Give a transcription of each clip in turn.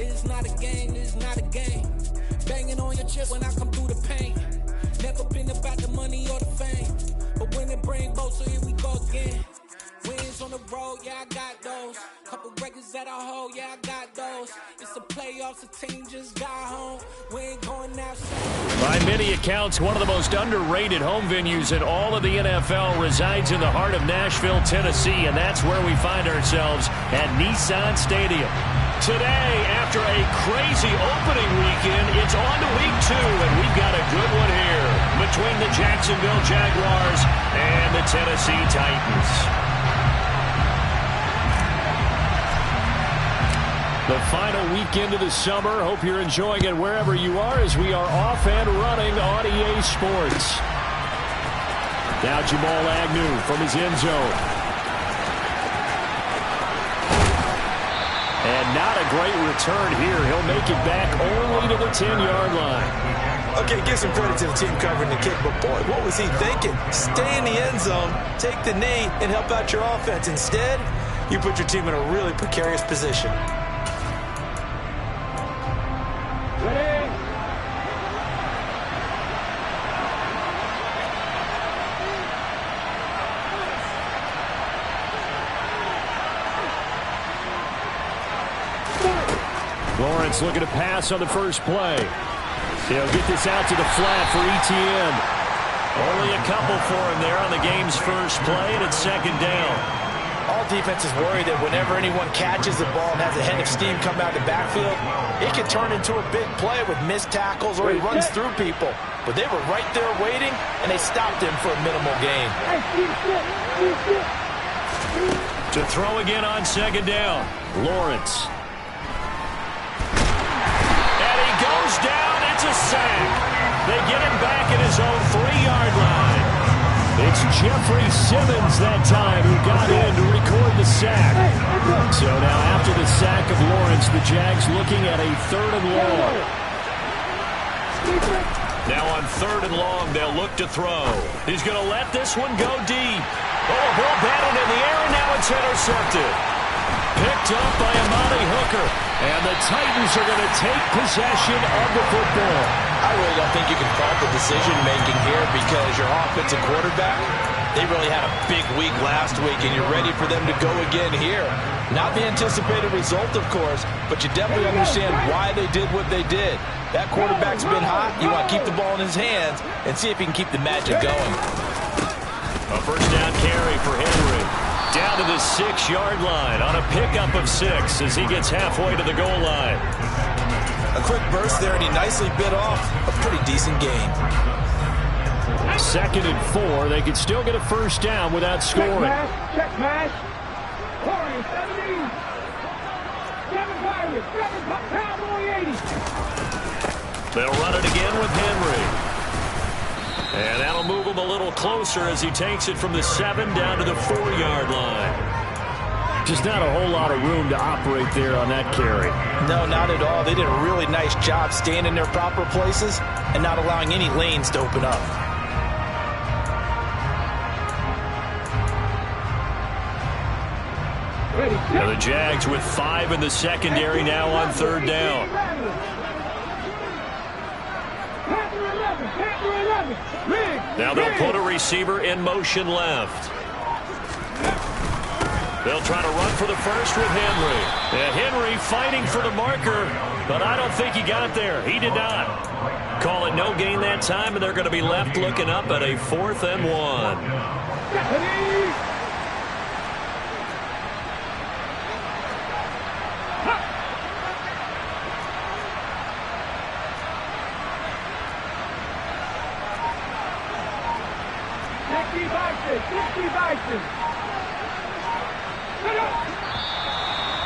It's not a game, it's not a game. Banging on your chip when I come through the pain. Never been about the money or the fame. But when it bring both, so here we go again. Wins on the road, yeah, I got those. Couple records that I hold, yeah, I got those. It's the playoffs, the team just got home. We ain't going outside. By many accounts, one of the most underrated home venues in all of the NFL resides in the heart of Nashville, Tennessee, and that's where we find ourselves at Nissan Stadium. Today, after a crazy opening weekend, it's on to week 2, and we've got a good one here between the Jacksonville Jaguars and the Tennessee Titans. The final weekend of the summer. Hope you're enjoying it wherever you are as we are off and running on EA Sports. Now Jamal Agnew from his end zone. And not a great return here. He'll make it back only to the 10-yard line. Okay, give some credit to the team covering the kick, but boy, what was he thinking? Stay in the end zone, take the knee, and help out your offense. Instead, you put your team in a really precarious position. Lawrence looking to pass on the first play. He'll get this out to the flat for Etienne. Only a couple for him there on the game's first play, and it's second down. All defenses worry that whenever anyone catches the ball and has a head of steam come out of the backfield, it can turn into a big play with missed tackles or he runs through people. But they were right there waiting, and they stopped him for a minimal gain. To throw again on second down, Lawrence. Goes down, it's a sack. They get him back at his own 3-yard line. It's Jeffrey Simmons that time who got in to record the sack. So now after the sack of Lawrence, the Jags looking at a 3rd and long. Now on 3rd and long, they'll look to throw. He's going to let this one go deep. Oh, ball batted in the air, and now it's intercepted. Picked up by Amani Hooker. And the Titans are going to take possession of the football. I really don't think you can fault the decision-making here because your offensive quarterback, they really had a big week last week, and you're ready for them to go again here. Not the anticipated result, of course, but you definitely understand why they did what they did. That quarterback's been hot. You want to keep the ball in his hands and see if he can keep the magic going. A first down carry for Henry. Down to the 6-yard line on a pickup of 6 as he gets halfway to the goal line. A quick burst there, and he nicely bit off a pretty decent gain. 2nd and 4. They could still get a first down without scoring. Check pass. 70. They'll run it again with Henry. And that'll move him a little closer as he takes it from the 7 down to the 4-yard line. Just not a whole lot of room to operate there on that carry. No, not at all. They did a really nice job staying in their proper places and not allowing any lanes to open up. Now the Jags with 5 in the secondary now on 3rd down. Now they'll put a receiver in motion left. They'll try to run for the first with Henry. And Henry fighting for the marker, but I don't think he got there. He did not. Call it no gain that time, and they're going to be left looking up at a 4th and 1.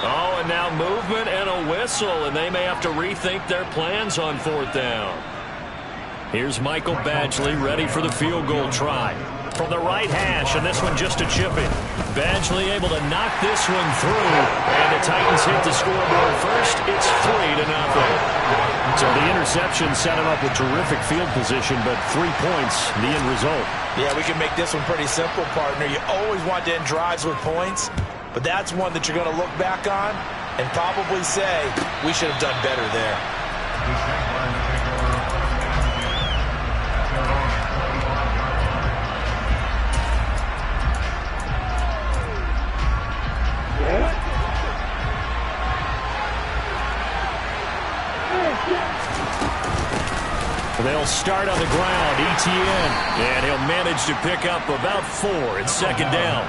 Oh, and now movement and a whistle, and they may have to rethink their plans on 4th down. Here's Michael Badgley ready for the field goal try. From the right hash, and this one just a chip in. Badgley able to knock this one through, and the Titans hit the scoreboard first. It's 3-0. So the interception set him up with terrific field position, but 3 points, the end result. Yeah, we can make this one pretty simple, partner. You always want to end drives with points, but that's one that you're going to look back on and probably say, we should have done better there. They'll start on the ground, ETN, and he'll manage to pick up about 4. It's second down.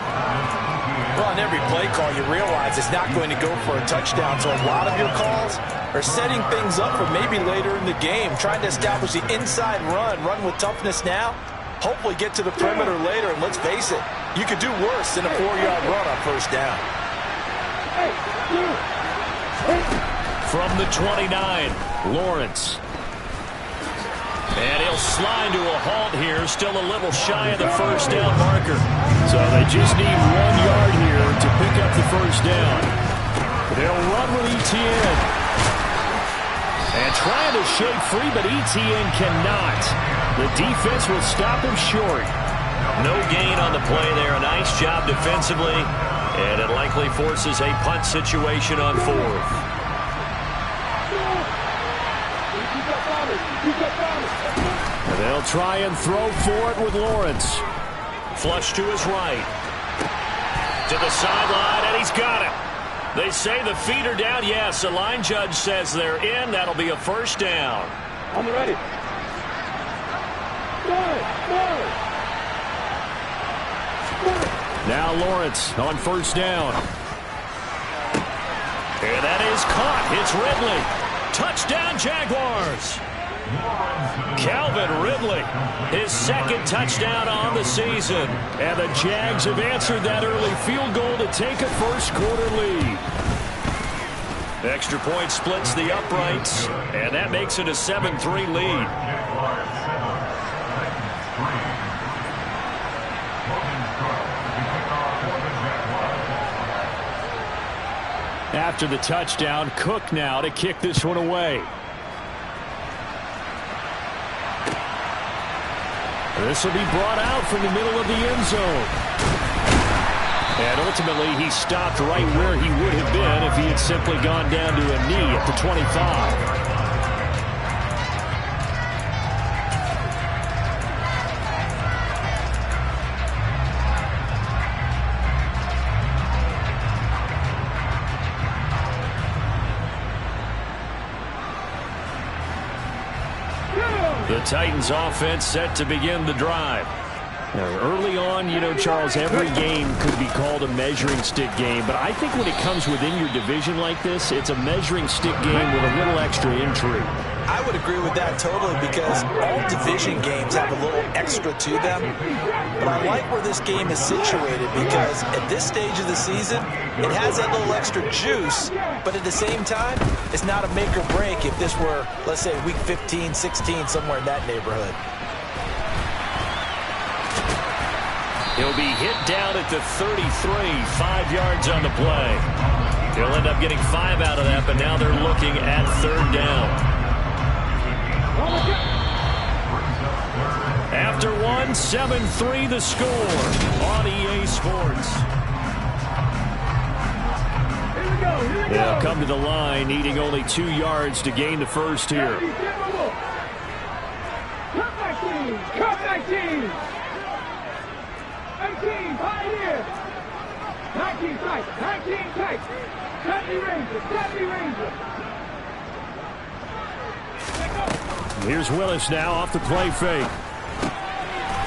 Well, on every play call, you realize it's not going to go for a touchdown, so a lot of your calls are setting things up for maybe later in the game, trying to establish the inside run with toughness now, hopefully get to the perimeter later, and let's face it, you could do worse than a 4-yard run on first down. From the 29, Lawrence. And he'll slide to a halt here, still a little shy of the first down marker. So they just need 1 yard here to pick up the first down. They'll run with ETN. And trying to shake free, but ETN cannot. The defense will stop him short. No gain on the play there. A nice job defensively. And it likely forces a punt situation on 4th. And they'll try and throw for it with Lawrence. Flush to his right. To the sideline, and he's got it. They say the feet are down. Yes, the line judge says they're in. That'll be a first down. On the ready. Now Lawrence on first down. And that is caught. It's Ridley. Touchdown, Jaguars. Calvin Ridley, his second touchdown on the season. And the Jags have answered that early field goal to take a first-quarter lead. The extra point splits the uprights, and that makes it a 7-3 lead. After the touchdown, Cook now to kick this one away. This will be brought out from the middle of the end zone. And ultimately, he stopped right where he would have been if he had simply gone down to a knee at the 25. The Titans offense set to begin the drive. Now, early on, you know, Charles, every game could be called a measuring stick game, but I think when it comes within your division like this, it's a measuring stick game with a little extra intrigue. I would agree with that totally because all division games have a little extra to them. But I like where this game is situated because at this stage of the season, it has that little extra juice, but at the same time, it's not a make or break if this were, let's say, week 15, 16, somewhere in that neighborhood. He'll be hit down at the 33, 5 yards on the play. He'll end up getting 5 out of that, but now they're looking at third down. After 7-3 the score on EA Sports. They'll come to the line, needing only 2 yards to gain the first here. Cut 19! 18, Pioneer! 19 tight, 19 tight! 70 Ranger! Here's Willis now off the play fake.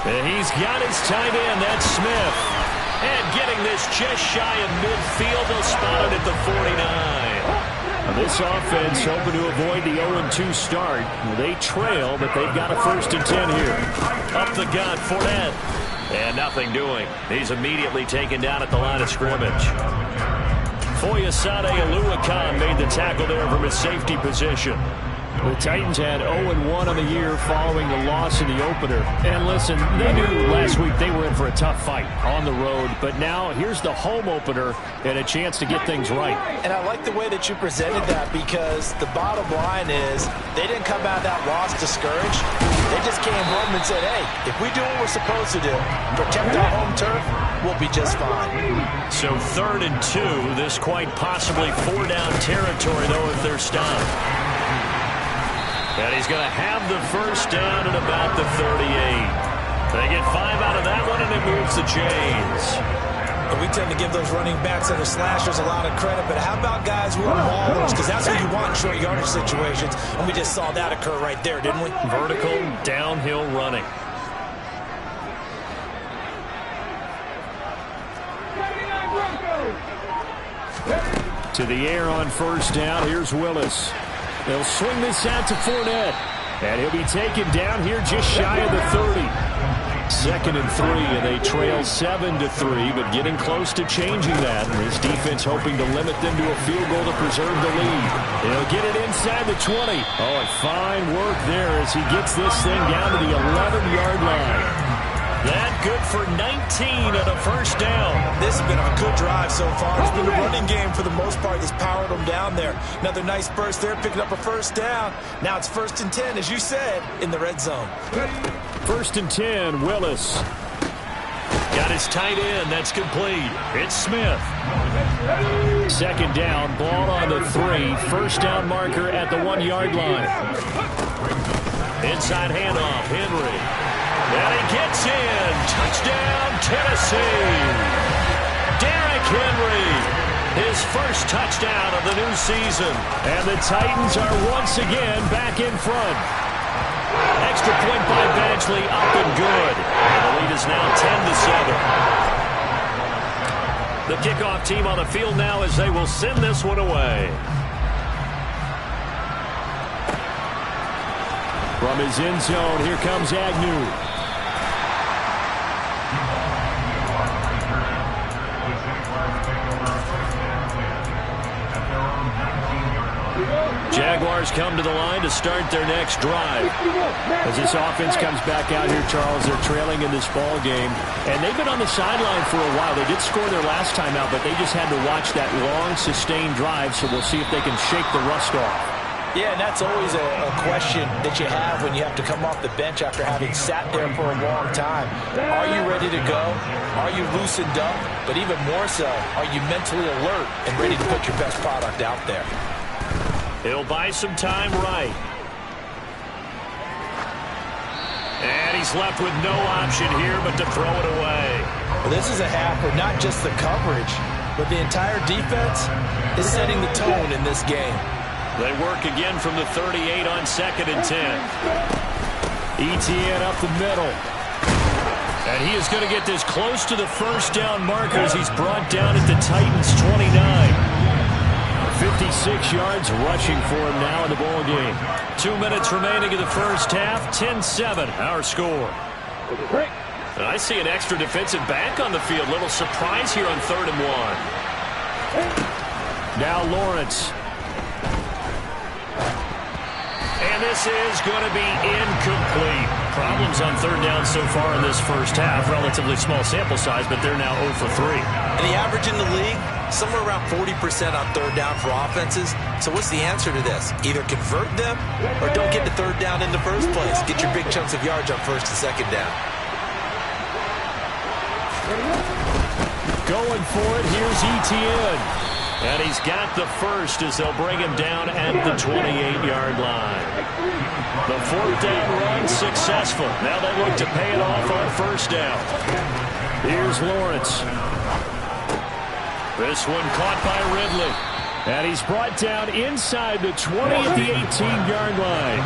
And he's got his tight end, that's Smith. And getting this just shy of midfield, they'll spot it at the 49. This offense hoping to avoid the 0-2 start. They trail, but they've got a 1st and 10 here. Up the gut, Fournette. And nothing doing. He's immediately taken down at the line of scrimmage. Foyesade Aluakan made the tackle there from his safety position. The Titans had 0-1 on the year following the loss in the opener. And listen, they knew last week they were in for a tough fight on the road. But now here's the home opener and a chance to get things right. And I like the way that you presented that, because the bottom line is they didn't come out of that loss discouraged. They just came home and said, hey, if we do what we're supposed to do, protect our home turf, we'll be just fine. So 3rd and 2. This quite possibly 4-down territory, though, if they're stopped. And he's going to have the first down at about the 38. They get 5 out of that one, and it moves the chains. And we tend to give those running backs that are slashers a lot of credit, but how about guys who are maulers? Because that's what you want in short yardage situations, and we just saw that occur right there, didn't we? Vertical, downhill running. To the air on first down. Here's Willis. They'll swing this out to Fournette. And he'll be taken down here just shy of the 30. 2nd and 3, and they trail 7-3, but getting close to changing that. And this defense hoping to limit them to a field goal to preserve the lead. They'll get it inside the 20. Oh, and fine work there as he gets this thing down to the 11-yard line. That good for 19 and a first down. This has been a good drive so far. It's been a running game for the most part that's powered them down there. Another nice burst there, picking up a first down. Now it's 1st and 10, as you said, in the red zone. 1st and 10, Willis. Got his tight end. That's complete. It's Smith. 2nd down, ball on the 3. First down marker at the 1-yard line. Inside handoff, Henry. And he gets in. Touchdown, Tennessee. Derrick Henry. His first touchdown of the new season. And the Titans are once again back in front. Extra point by Badgley, up and good. And the lead is now 10-7. The kickoff team on the field now as they will send this one away. From his end zone, here comes Agnew. Jaguars come to the line to start their next drive. As this offense comes back out here, Charles, they're trailing in this ball game. And they've been on the sideline for a while. They did score their last time out, but they just had to watch that long, sustained drive, so we'll see if they can shake the rust off. Yeah, and that's always a question that you have when you have to come off the bench after having sat there for a long time. Are you ready to go? Are you loosened up? But even more so, are you mentally alert and ready to put your best product out there? He'll buy some time right. And he's left with no option here but to throw it away. Well, this is a half where not just the coverage, but the entire defense is setting the tone in this game. They work again from the 38 on 2nd and 10. Etienne up the middle. And he is going to get this close to the first down marker as he's brought down at the Titans' 29. 56 yards rushing for him now in the ball game. 2 minutes remaining in the first half. 10-7, our score. And I see an extra defensive back on the field. Little surprise here on 3rd and 1. Now Lawrence. And this is going to be incomplete. Problems on 3rd down so far in this first half. Relatively small sample size, but they're now 0 for 3. And the average in the league, somewhere around 40% on 3rd down for offenses. So what's the answer to this? Either convert them or don't get to 3rd down in the first place. Get your big chunks of yards on 1st and 2nd down. Going for it, here's Etienne. And he's got the first as they'll bring him down at the 28-yard line. The 4th down run successful. Now they look to pay it off on 1st down. Here's Lawrence. This one caught by Ridley. And he's brought down inside the 20 at the 18-yard line.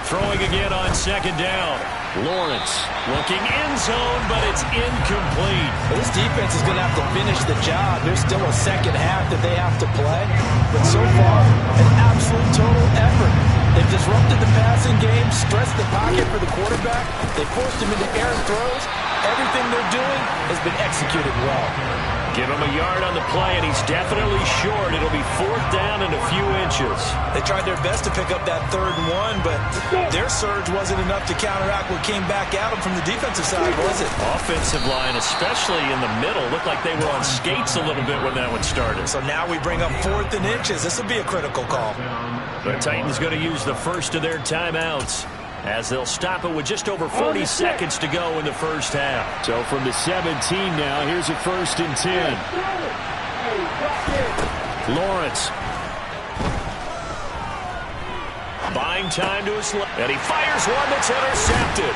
Throwing again on 2nd down. Lawrence looking end zone, but it's incomplete. Well, this defense is going to have to finish the job. There's still a second half that they have to play. But so far, an absolute total effort. They've disrupted limited the passing game, stretched the pocket for the quarterback. They forced him into air throws. Everything they're doing has been executed well. Give him a yard on the play, and he's definitely short. It'll be 4th down and a few inches. They tried their best to pick up that 3rd and 1, but their surge wasn't enough to counteract what came back at them from the defensive side, was it? Offensive line, especially in the middle, looked like they were on skates a little bit when that one started. So now we bring up 4th and inches. This will be a critical call. The Titans going to use the first of their timeouts, as they'll stop it with just over 40 seconds to go in the first half. So from the 17 now, here's a 1st and 10. Lawrence. Buying time to his left, and he fires one that's intercepted.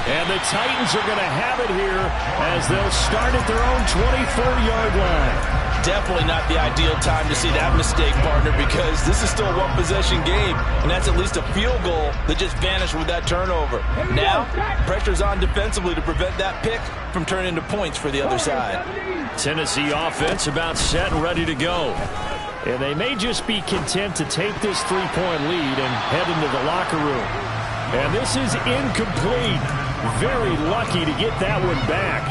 And the Titans are going to have it here as they'll start at their own 24-yard line. Definitely not the ideal time to see that mistake, partner, because this is still a one-possession game, and that's at least a field goal that just vanished with that turnover. Now, pressure's on defensively to prevent that pick from turning into points for the other side. Tennessee offense about set and ready to go. And they may just be content to take this 3-point lead and head into the locker room. And this is incomplete. Very lucky to get that one back.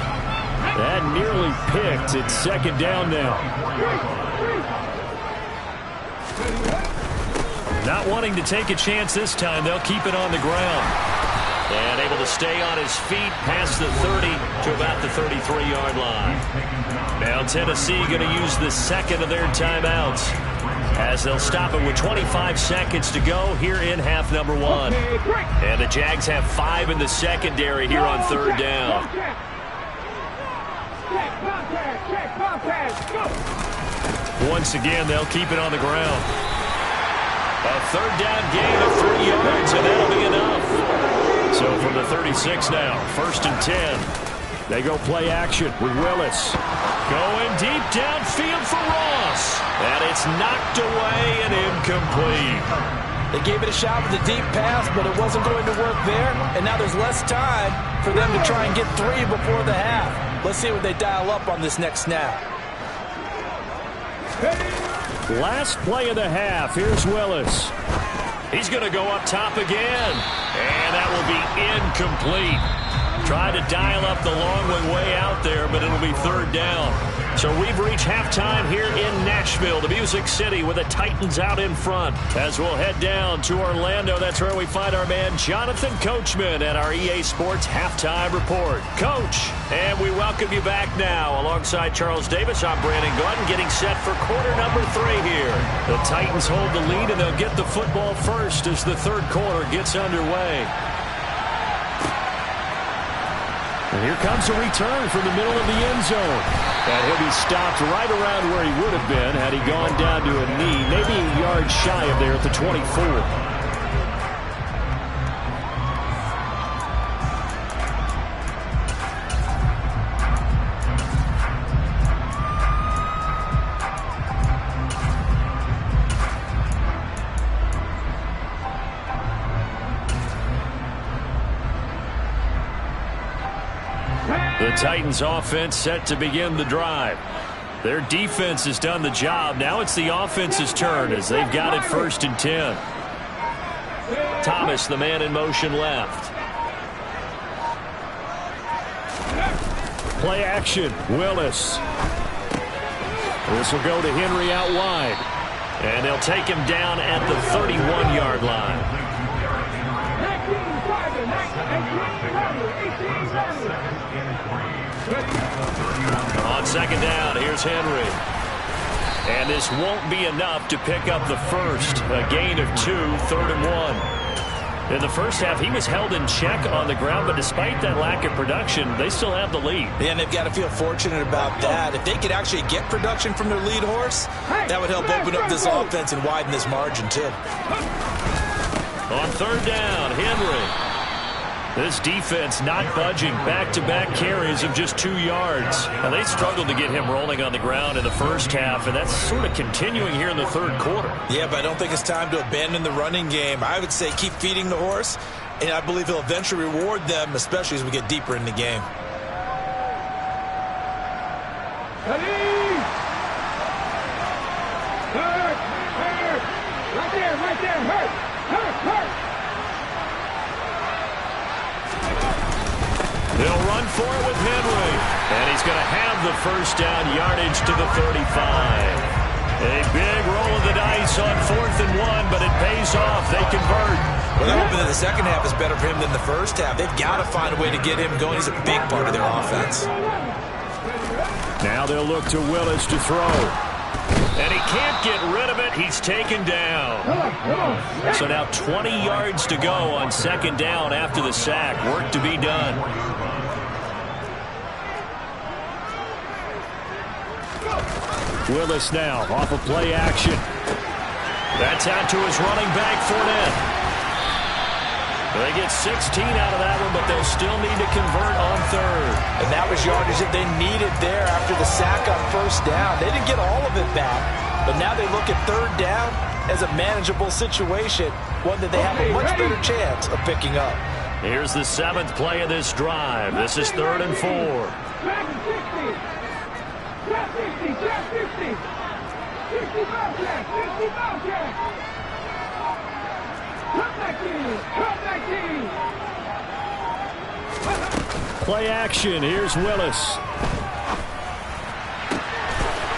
That nearly picked. It's 2nd down now. Not wanting to take a chance this time, they'll keep it on the ground. And able to stay on his feet past the 30 to about the 33-yard line. Now Tennessee going to use the 2nd of their timeouts, as they'll stop it with 25 seconds to go here in half number 1. And the Jags have 5 in the secondary here on 3rd down. Once again, they'll keep it on the ground. A 3rd down gain of 3 yards, and that'll be enough. So from the 36 now, 1st and 10. They go play action with Willis. Going deep downfield for Ross. And it's knocked away and incomplete. They gave it a shot with a deep pass, but it wasn't going to work there. And now there's less time for them to try and get 3 before the half. Let's see what they dial up on this next snap. Last play of the half. Here's Willis. He's going to go up top again. And that will be incomplete. Tried to dial up the long one way out there, but it'll be 3rd down. So we've reached halftime here in Nashville, the Music City, with the Titans out in front. As we'll head down to Orlando, that's where we find our man Jonathan Coachman at our EA Sports Halftime Report. Coach, and we welcome you back now. Alongside Charles Davis, I'm Brandon Gordon, getting set for quarter number 3 here. The Titans hold the lead, and they'll get the football first as the 3rd quarter gets underway. And here comes a return from the middle of the end zone. And he'll be stopped right around where he would have been had he gone down to a knee, maybe a yard shy of there at the 24. The Titans offense set to begin the drive. Their defense has done the job. Now it's the offense's turn as they've got it 1st and 10. Thomas, the man in motion left. Play action. Willis. This will go to Henry out wide. And they'll take him down at the 31-yard line. On 2nd down, here's Henry. And this won't be enough to pick up the first. A gain of 2, 3rd and 1. In the first half, he was held in check on the ground, but despite that lack of production, they still have the lead. And they've got to feel fortunate about that. If they could actually get production from their lead horse, that would help open up this offense and widen this margin, too. On 3rd down, Henry. This defense not budging. Back-to-back carries of just 2 yards. Now, they struggled to get him rolling on the ground in the first half, and that's sort of continuing here in the 3rd quarter. Yeah, but I don't think it's time to abandon the running game. I would say keep feeding the horse, and I believe he'll eventually reward them, especially as we get deeper in the game. Right there, hurt. They'll run for it with Henry. And he's going to have the first down, yardage to the 35. A big roll of the dice on 4th and 1, but it pays off. They convert. Well, they're hoping that the second half is better for him than the first half. They've got to find a way to get him going. He's a big part of their offense. Now they'll look to Willis to throw. And he can't get rid of it. He's taken down. So now 20 yards to go on 2nd down after the sack. Work to be done. Willis now off of play action. That's out to his running back, Fournette. They get 16 out of that one, but they'll still need to convert on 3rd. And that was yardage that they needed there after the sack on 1st down. They didn't get all of it back, but now they look at 3rd down as a manageable situation, one that they have a much better chance of picking up. Here's the 7th play of this drive. This is 3rd and 4. Back 60. Back 60. Back 50. 65 jags. 65 jags. Cut back in. Cut back in. Play action. Here's Willis.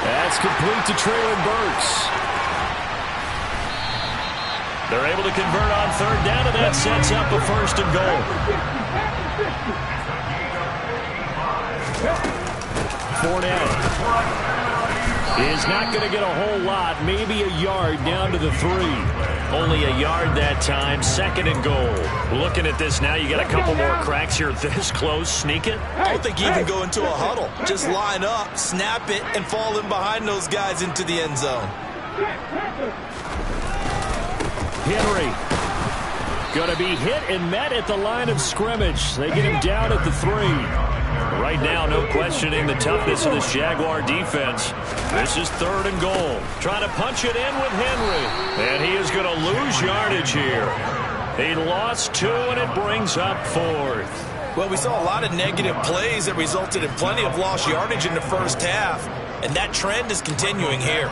That's complete to Traylon Burks. They're able to convert on 3rd down, and that sets up a 1st and goal. Fournette is not going to get a whole lot, maybe a yard down to the 3. Only a yard that time, 2nd and goal. Looking at this now, you got a couple more cracks here this close. Sneak it? I don't think you even go into a huddle. Just line up, snap it, and fall in behind those guys into the end zone. Henry going to be hit and met at the line of scrimmage. They get him down at the 3. Right now, no questioning the toughness of this Jaguar defense. This is 3rd and goal. Trying to punch it in with Henry. And he is going to lose yardage here. He lost 2, and it brings up 4th. Well, we saw a lot of negative plays that resulted in plenty of lost yardage in the first half. And that trend is continuing here.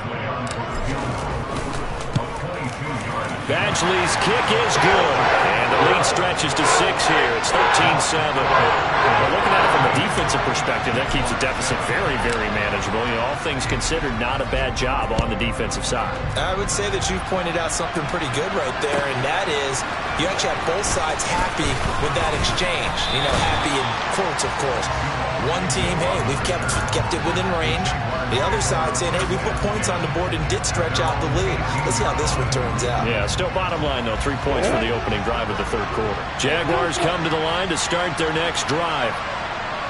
Badgley's kick is good. And the lead stretches to 6 here. It's 13-7. Well, looking at it from a defensive perspective, that keeps the deficit very, very manageable. You know, all things considered, not a bad job on the defensive side. I would say that you've pointed out something pretty good right there, and that is you actually have both sides happy with that exchange. You know, happy in quotes, of course. One team, hey, we've kept it within range. The other side saying, hey, we put points on the board and did stretch out the lead. Let's see how this one turns out. Yeah, still bottom line, though. 3 points for the opening drive of the 3rd quarter. Jaguars come to the line to start their next drive.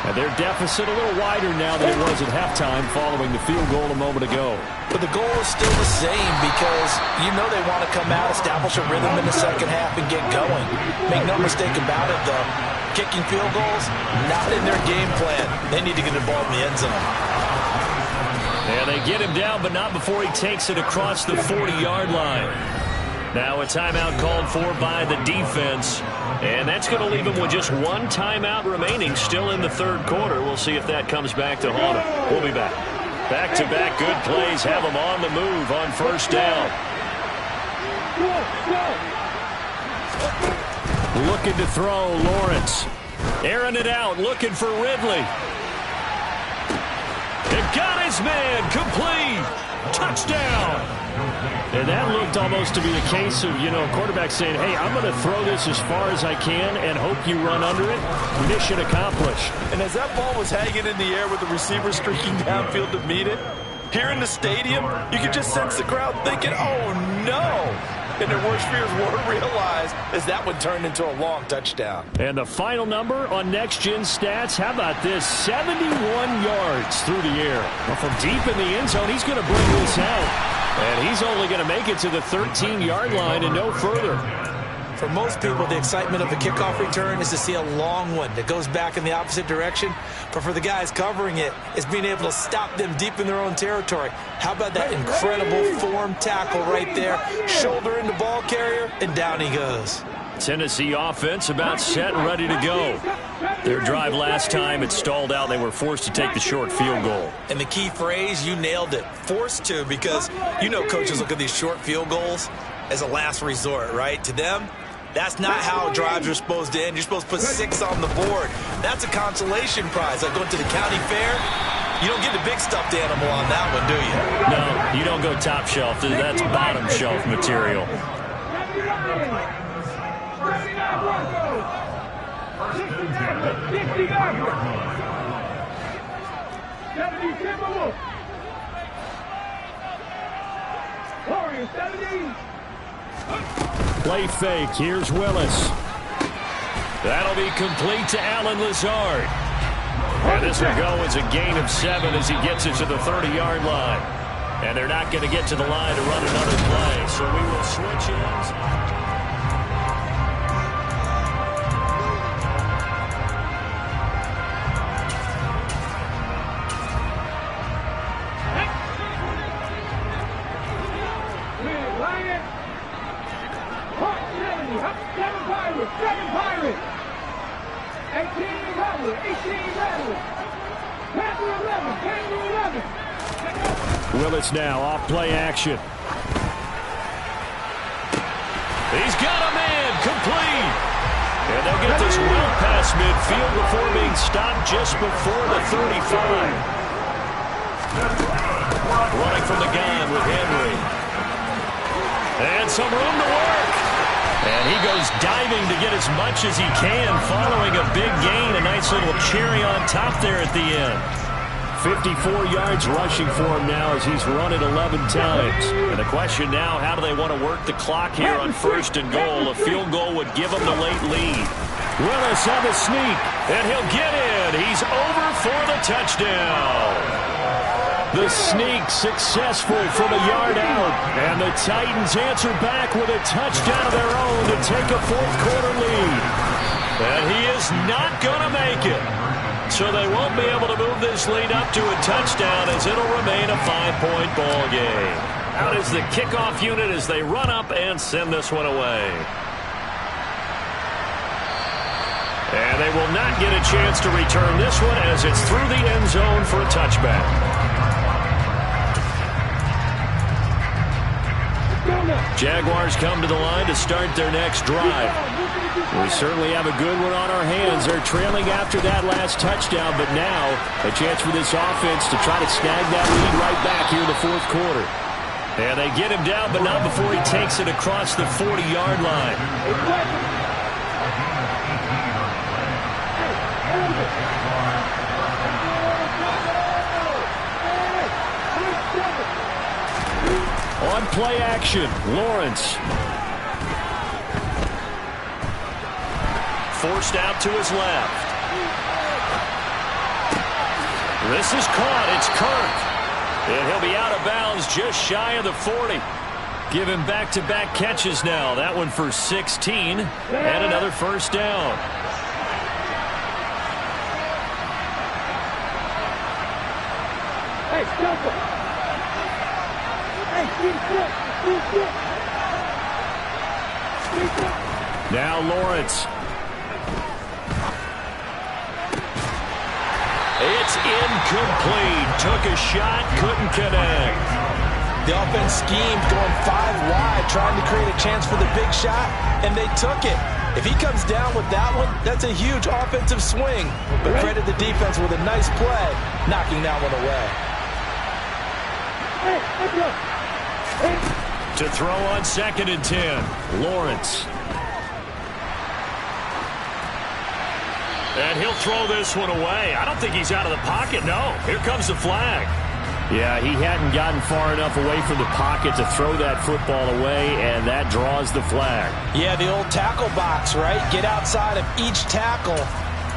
And their deficit a little wider now than it was at halftime following the field goal a moment ago. But the goal is still the same because you know they want to come out, establish a rhythm in the second half, and get going. Make no mistake about it, though. Kicking field goals, not in their game plan. They need to get the ball in the end zone. And they get him down, but not before he takes it across the 40-yard line. Now a timeout called for by the defense. And that's going to leave him with just 1 timeout remaining still in the 3rd quarter. We'll see if that comes back to haunt him. We'll be back. Back-to-back good plays have him on the move on 1st down. Looking to throw, Lawrence. Airing it out, looking for Ridley. It got his man, complete. Touchdown. And that looked almost to be a case of, you know, quarterback saying, hey, I'm going to throw this as far as I can and hope you run under it. Mission accomplished. And as that ball was hanging in the air with the receiver streaking downfield to meet it, here in the stadium, you could just sense the crowd thinking, oh, no. And their worst fears were realized as that one turned into a long touchdown. And the final number on Next Gen Stats, how about this? 71 yards through the air. Well, from deep in the end zone, he's going to bring this out. And he's only going to make it to the 13-yard line and no further. For most people, the excitement of the kickoff return is to see a long one that goes back in the opposite direction. But for the guys covering it, it's being able to stop them deep in their own territory. How about that incredible form tackle right there? Shoulder into ball carrier, and down he goes. Tennessee offense about set and ready to go. Their drive last time, it stalled out. They were forced to take the short field goal. And the key phrase, you nailed it. Forced to, because you know coaches look at these short field goals as a last resort, right? To them, That's not how drives are supposed to end. You're supposed to put 6 on the board. That's a consolation prize. Like going to the county fair, you don't get the big stuffed animal on that one, do you? No, you don't go top shelf. That's bottom shelf material. 70. Play fake. Here's Willis. That'll be complete to Alan Lazard. And this will go as a gain of 7 as he gets it to the 30-yard line. And they're not going to get to the line to run another play. So we will switch ends. Willis now off play action. He's got a man complete. And they'll get this well past midfield before being stopped just before the 35. Running from the gun with Henry. And some room to work. And he goes diving to get as much as he can following a big gain. A nice little cherry on top there at the end. 54 yards rushing for him now as he's run it 11 times. And the question now, how do they want to work the clock here on 1st and goal? A field goal would give them the late lead. Willis on the sneak, and he'll get in. He's over for the touchdown. The sneak successful from a yard out. And the Titans answer back with a touchdown of their own to take a 4th quarter lead. And he is not going to make it. So they won't be able to move this lead up to a touchdown as it'll remain a 5-point ball game. Out is the kickoff unit as they run up and send this one away. And they will not get a chance to return this one as it's through the end zone for a touchback. Jaguars come to the line to start their next drive. We certainly have a good one on our hands. They're trailing after that last touchdown, but now a chance for this offense to try to snag that lead right back here in the 4th quarter. And they get him down, but not before he takes it across the 40-yard line. On play action, Lawrence. Forced out to his left. This is caught. It's Kirk. And he'll be out of bounds just shy of the 40. Give him back-to-back catches now. That one for 16 and another first down. Hey, stop it. Now Lawrence. It's incomplete. Took a shot, couldn't connect. The offense schemed going 5 wide, trying to create a chance for the big shot, and they took it. If he comes down with that one, that's a huge offensive swing. But credit the defense with a nice play, knocking that one away. To throw on 2nd and 10, Lawrence. And he'll throw this one away. I don't think he's out of the pocket, no. Here comes the flag. Yeah, he hadn't gotten far enough away from the pocket to throw that football away, and that draws the flag. Yeah, the old tackle box, right? Get outside of each tackle,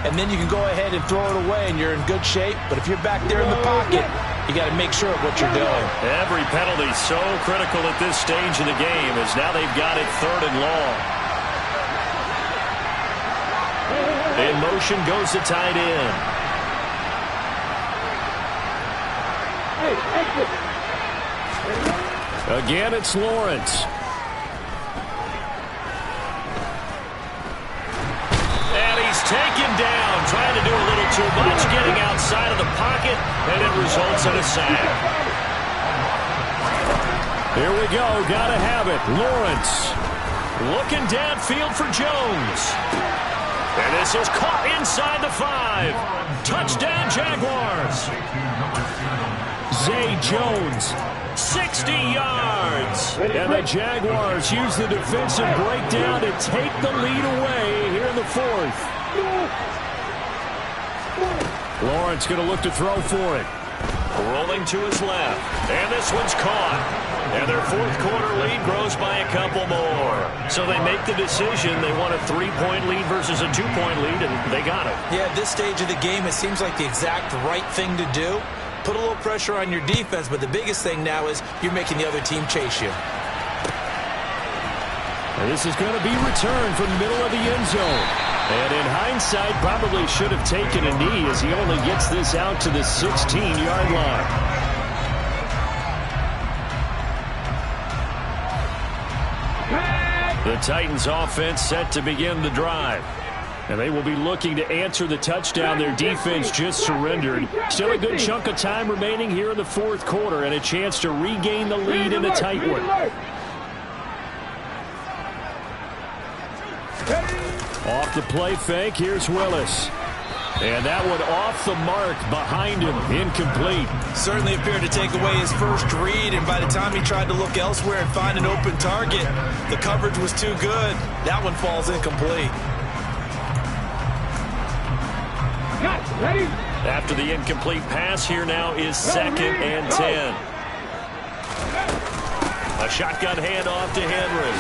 and then you can go ahead and throw it away, and you're in good shape. But if you're back there in the pocket, you got to make sure of what you're doing. Every penalty so critical at this stage of the game as now they've got it 3rd and long. In motion goes the tight end. Again, it's Lawrence. And he's taken down, trying to do a little too much, getting outside of the pocket, and it results in a sack. Here we go, gotta have it. Lawrence. Looking downfield for Jones. And this is caught inside the 5. Touchdown, Jaguars. Zay Jones, 60 yards. And the Jaguars use the defensive breakdown to take the lead away here in the 4th. Lawrence going to look to throw for it. Rolling to his left. And this one's caught. And their 4th quarter lead grows by a couple more. So they make the decision. They want a 3-point lead versus a 2-point lead, and they got it. Yeah, at this stage of the game, it seems like the exact right thing to do. Put a little pressure on your defense, but the biggest thing now is you're making the other team chase you. And this is going to be returned from the middle of the end zone. And in hindsight, probably should have taken a knee as he only gets this out to the 16-yard line. The Titans offense set to begin the drive. And they will be looking to answer the touchdown their defense just surrendered. Still a good chunk of time remaining here in the 4th quarter and a chance to regain the lead in a tight one. Off the play fake, here's Willis. And that one off the mark behind him, incomplete. Certainly appeared to take away his first read, and by the time he tried to look elsewhere and find an open target, the coverage was too good. That one falls incomplete. After the incomplete pass, here now is 2nd and 10. A shotgun handoff to Henry.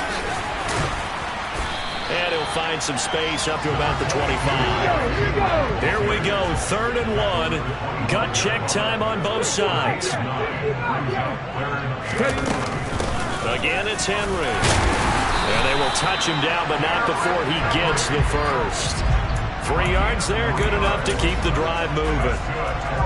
And he'll find some space up to about the 25. Here we go, 3rd and 1. Gut check time on both sides. Again, it's Henry. And they will touch him down, but not before he gets the first. 3 yards there, good enough to keep the drive moving.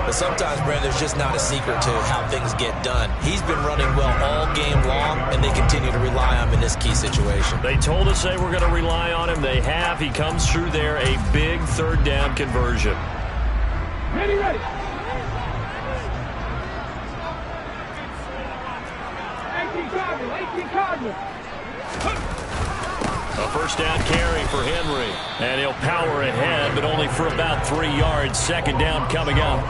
But sometimes, Brand, there's just not a secret to how things get done. He's been running well all game long, and they continue to rely on him in this key situation. They told us they were going to rely on him. They have. He comes through there, a big 3rd down conversion. Ready. 18 Cardinals. A 1st down carry for Henry. And he'll power ahead, but only for about 3 yards. 2nd down coming up.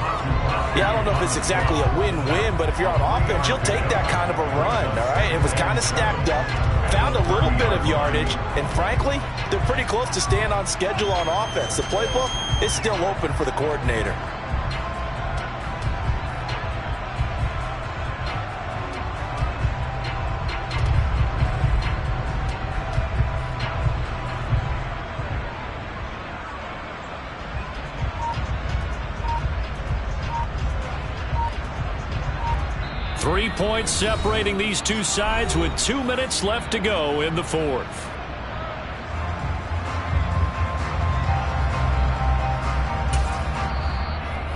Yeah, I don't know if it's exactly a win-win, but if you're on offense, you'll take that kind of a run, all right? It was kind of stacked up, found a little bit of yardage, and frankly, they're pretty close to staying on schedule on offense. The playbook is still open for the coordinator. Three points separating these two sides with 2 minutes left to go in the 4th.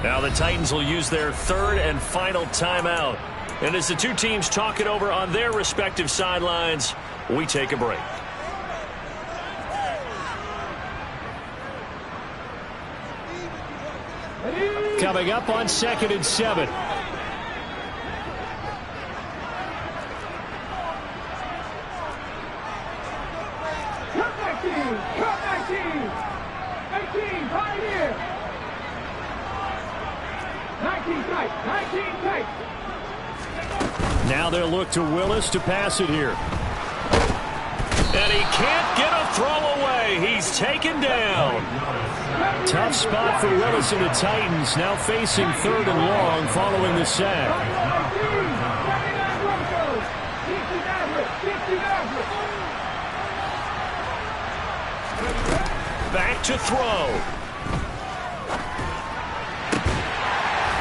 Now the Titans will use their 3rd and final timeout. And as the two teams talk it over on their respective sidelines, we take a break. Coming up on 2nd and 7. Now they'll look to Willis to pass it here. And he can't get a throw away. He's taken down. Tough spot for Willis and the Titans, now facing 3rd and long following the sack. Back to throw.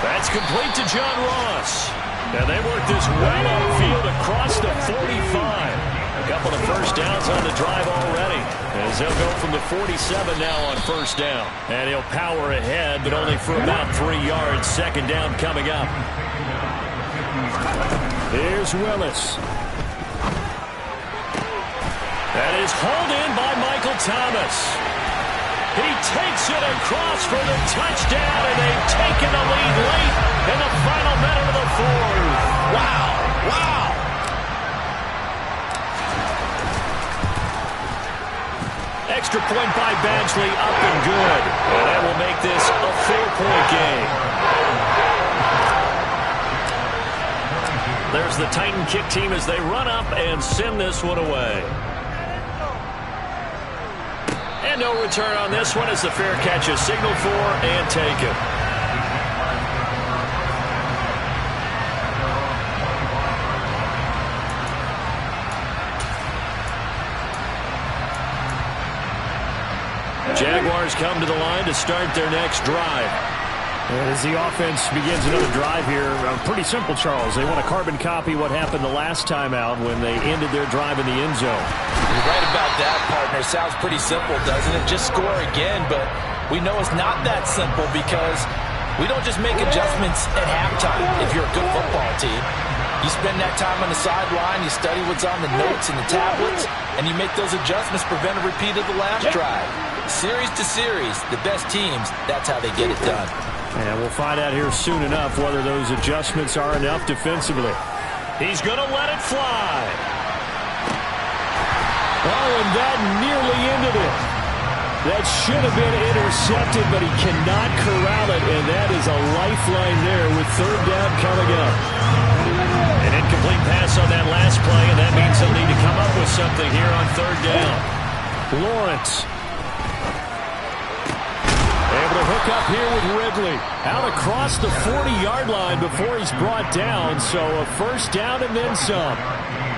That's complete to John Ross. And they work this well upfield across the 45. A couple of 1st downs on the drive already. As they'll go from the 47 now on 1st down. And he'll power ahead, but only for about 3 yards. 2nd down coming up. Here's Willis. That is hauled in by Michael Thomas. He takes it across for the touchdown, and they've taken the lead late in the final minute of the 4th. Wow. Extra point by Badgley, up and good. And that will make this a 4-point game. There's the Titan kick team as they run up and send this one away. And no return on this one as the fair catch is signaled for and taken. Jaguars come to the line to start their next drive. And as the offense begins another drive here, pretty simple, Charles. They want to carbon copy what happened the last time out when they ended their drive in the end zone. You're right about that, partner. Sounds pretty simple, doesn't it? Just score again, but we know it's not that simple because we don't just make adjustments at halftime if you're a good football team. You spend that time on the sideline, you study what's on the notes and the tablets, and you make those adjustments, prevent a repeat of the last drive. Series to series, the best teams, that's how they get it done. And we'll find out here soon enough whether those adjustments are enough defensively. He's going to let it fly. Oh, and that nearly ended it. That should have been intercepted, but he cannot corral it, and that is a lifeline there with third down coming up. An incomplete pass on that last play, and that means they'll need to come up with something here on third down. Lawrence able to hook up here with Ridley. Out across the 40-yard line before he's brought down, so a first down and then some.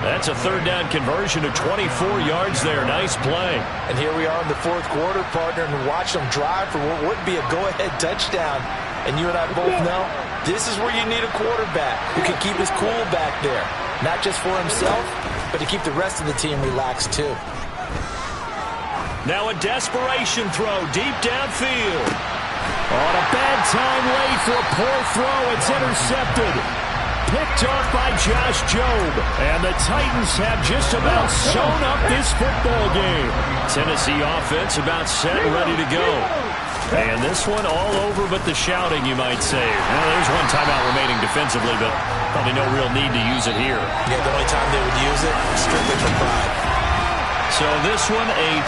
That's a third down conversion to 24 yards there. Nice play. And here we are in the fourth quarter, partner, and watch them drive for what would be a go-ahead touchdown. And you and I both know this is where you need a quarterback who can keep his cool back there. Not just for himself, but to keep the rest of the team relaxed too. Now a desperation throw deep downfield. On a bad time late for a poor throw. It's intercepted. Picked off by Josh Jobe. And the Titans have just about sewn up this football game. Tennessee offense about set and ready to go. And this one all over but the shouting, you might say. Well, there's one timeout remaining defensively, but probably no real need to use it here. Yeah, the only time they would use it, strictly for pride. So this one, a